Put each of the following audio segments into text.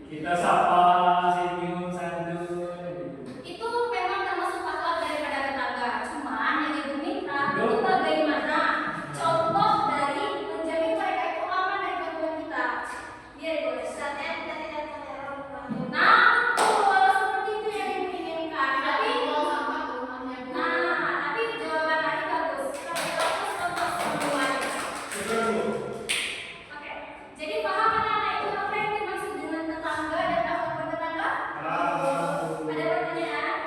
Kita sapa, senyum, santuy. Itu memang termasuk akhlak daripada tetangga. Cuman yang Ibu minta itu bagaimana contoh dari menjamin mereka itu aman dari gangguan kita. Biar Ibu tidak terteror. Nah, betul, seperti itu yang Ibu inginkan. Tapi jawaban tadi bagus. Tapi bagus contoh semuanya. Oke, jadi paham anak-anak itu apa yang dimaksud dengan tetangga dan akhlak bertetangga? Ada pertanyaan?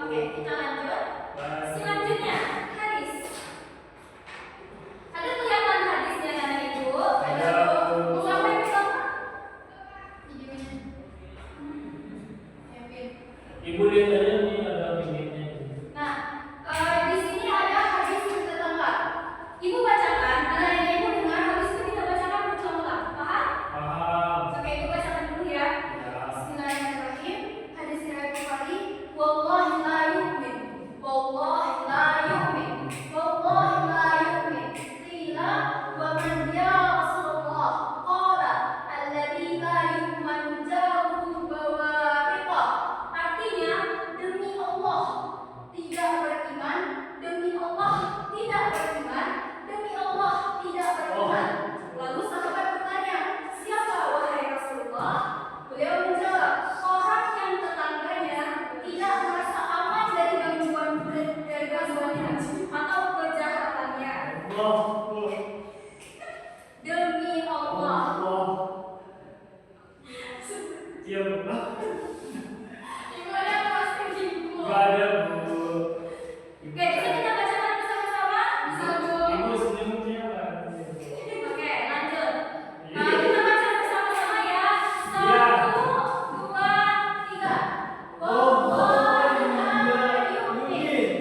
Oke, kita lanjut. Selanjutnya, hadis. Ada kelihatan hadisnya anak ibu? Ada sampai berapa? Ibu lihat aja nih ada pinggirnya. Nah, di sini ada hadis bertetangga. Ibu bacakan, anak ibu dengar, habis itu kita bacakan berulang-ulang. Paham? Paham. Oke, ibu bacakan dulu ya. Bismillahirrahmanirrahim. Hadis riwayat Bukhari. Wallahi la yu'min. Wallahi la yu'min. Wallahi la yu'min. Qila wa man ya Rasulullah? Qala alladzi la yu'manu jaruhu bawa'iqah. Artinya, demi Allah tidak beriman, demi Allah tidak beriman, demi Allah tidak beriman. Lalu sahabat bertanya, siapa wahai Rasulullah? Beliau menjawab, orang yang tetangganya tidak merasa aman dari gangguannya atau kejahatannya. Demi Allah. Gimana pasti ibu? Gak ada, Bu. Oke, bisa kita bacakan bersama-sama? Bisa, Bu. Ibu senyumnya lah. Oke, lanjut. Kita baca bersama-sama ya. Iya. 1, 2, 3. Wallahi la yu'min.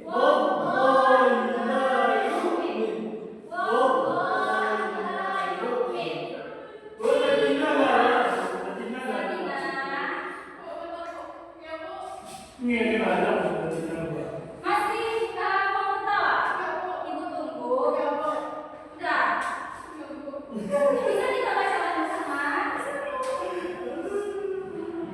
Wallahi la yu'min. Wallahi la yu'min. Ini ada Masih mau ketawa? Ibu tunggu. Udah. Bisa kita bacakan bersama?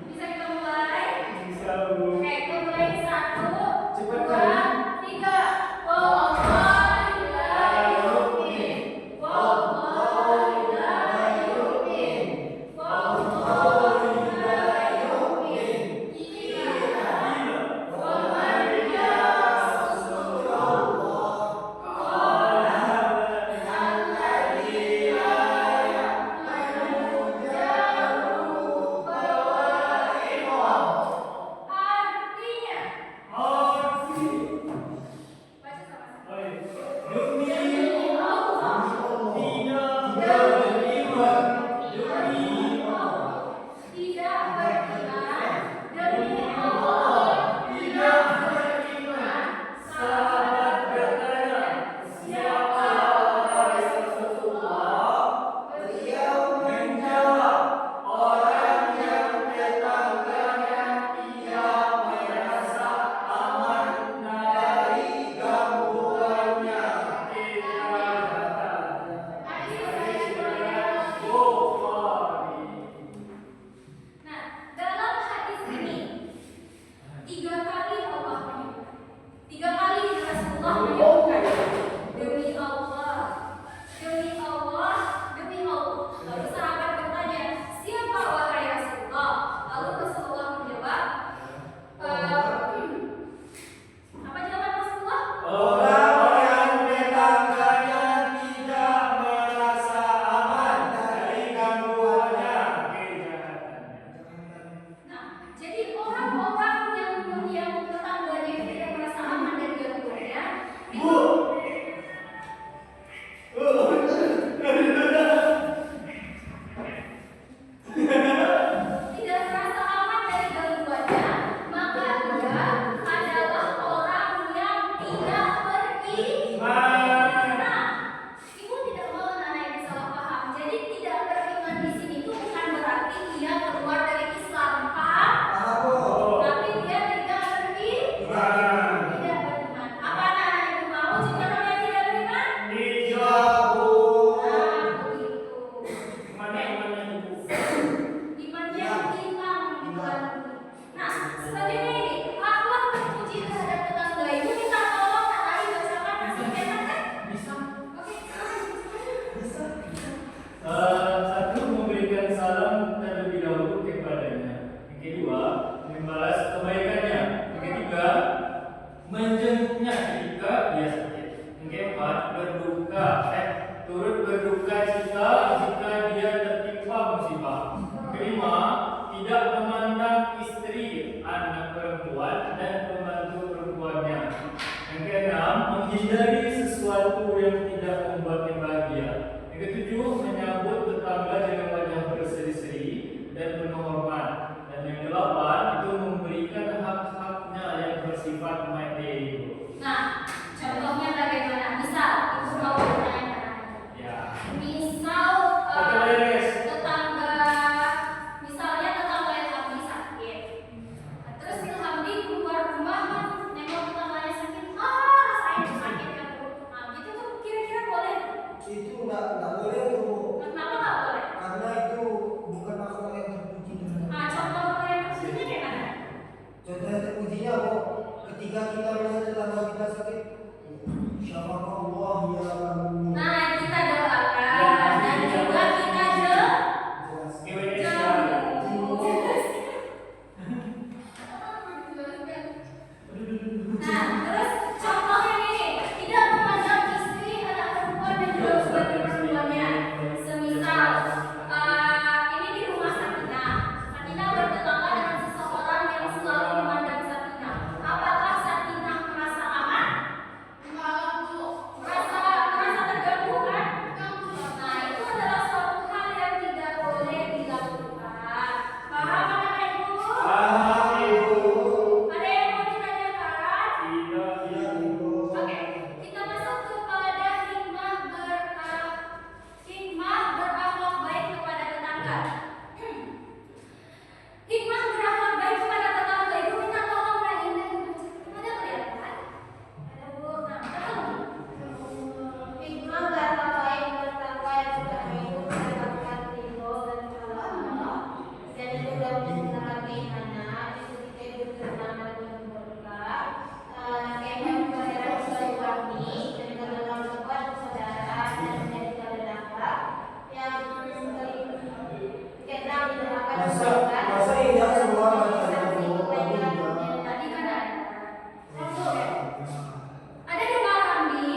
Bisa kita mulai? bisa, Bu. Oke, kita mulai 1, Cepat, 2, 3. Wallahi la yu'min. Wallahi la yu'min. Wallahi la yu'min. Satu, memberikan salam terlebih dahulu kepadanya. Yang kedua, membalas kebaikannya. Yang ketiga, menjenguknya ketika dia sakit. Yang keempat, turut berduka cita jika dia tertimpa musibah. Yang kelima, tidak memandang istri, anak perempuan, dan pembantu perempuannya. Yang keenam, menghindari sesuatu yang tidak membuatnya bahagia. Yang ketujuh, menyambut tetangga dengan wajah berseri-seri dan penuh hormat. Dan yang kedelapan, itu memberikan hak-haknya yang bersifat materi. Nah, contohnya bagaimana? Misal, ibu mau bertanya. Ya. Misal tetangga, misalnya tetangga yang Hamdi sakit. Terus Hamdi keluar rumah, nengok tetangganya sakit, rasain sakitnya Bu. Nah, gitu tuh kira-kira boleh? Itu nggak boleh tuh. Kenapa nggak boleh? Karena itu bukan akhlak yang terpuji. Nah, contoh yang maksudnya kayak mana? Contoh yang terpujinya kok ketika kita melihat tetangga kita sakit, Insyaallah ya Rabbi. Nah, kita doakan dan juga kita Jelas. Nah, terus contohnya ini, tidak memandang istri, anak perempuan dan juga pembantu perempuannya. Semisal ini di rumah Sakinah. Sakinah bertetangga dengan seseorang yang selalu memandang Sakinah. Apakah Sakinah merasa aman? Merasa terganggu kan? Nah, itu adalah suatu hal yang tidak boleh dilakukan. Paham anak ibu? Ada yang mau ditanyakan? Oke, kita masuk kepada hikmah berakhlak baik kepada tetangga. Hikmah berakhlak baik kepada tetangga itu minta tolong Indah. Ada kelihatan? Ada Bu. Nah, ketemu. Hikmah berakhlak baik bertakwa yang sudah itu mendapatkan ridho dan pahala Allah, dan itu dapat menggunakan keimanan itu ketika itu tenang dan penuh berkah. Keimanan kehadiran silaturahmi dan mengenal sopan persaudaraan dan menjadi teladan akhlak yang keenam didoakan Masa indah semua bacaan Bu. Tadi kan ada. Masuk ya? Ada di Hamdi.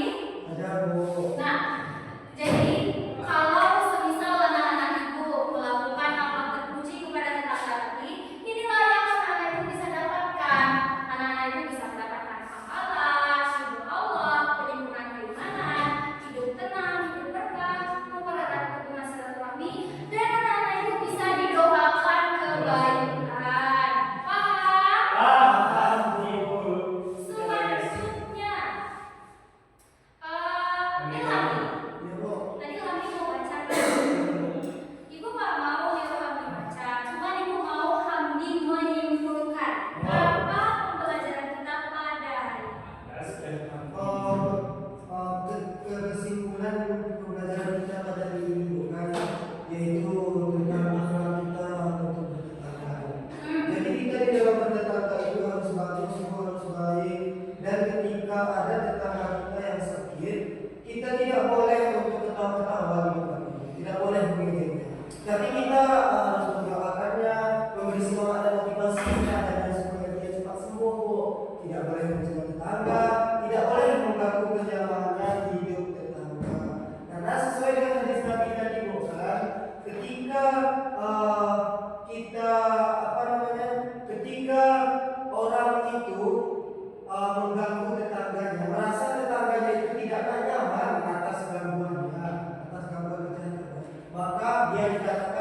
Ada Bu. Nah, jadi kalau semisal anak-anak ibu melakukan akhlak terpuji kepada tetangga tadi, inilah yang anak-anak ibu bisa dapatkan. Anak-anak ibu bisa mendapatkan pahala, ridho Allah, penimbunan keimanan, hidup tenang, hidup berkah, mempererat hubungan silaturahmi, dan anak-anak ibu bisa didoakan kebaikan. Paham? Selanjutnya, ini Hamdi. Ya Bu. Tadi Hamdi mau baca kan? Ibu nggak mau nyuruh Hamdi baca, cuma ibu mau Hamdi menyimpulkan apa pembelajaran kita pada hari ini. Kesimpulan pembelajaran kita pada hari ini bukan yaitu tentang akhlak kita untuk bertetangga. Jadi kita di dalam bertetangga itu harus bagus, semua harus baik. Dan ketika ada tetangga kita yang sakit, kita tidak boleh untuk ketawa-ketawa di depan dia. Tidak boleh mengejeknya. Tapi kita harus mendoakannya, memberi semangat dan motivasi dan supaya dia cepat sembuh. Bu. Tidak boleh mencela tetangga, tidak boleh mengganggu kenyamanan hidup tetangga. Karena sesuai dengan hadis Nabi tadi bukan, ketika ketika orang itu mengganggu tetangganya, merasa tetangganya itu tidak nyaman atas gangguan tetangga, maka dia dikatakan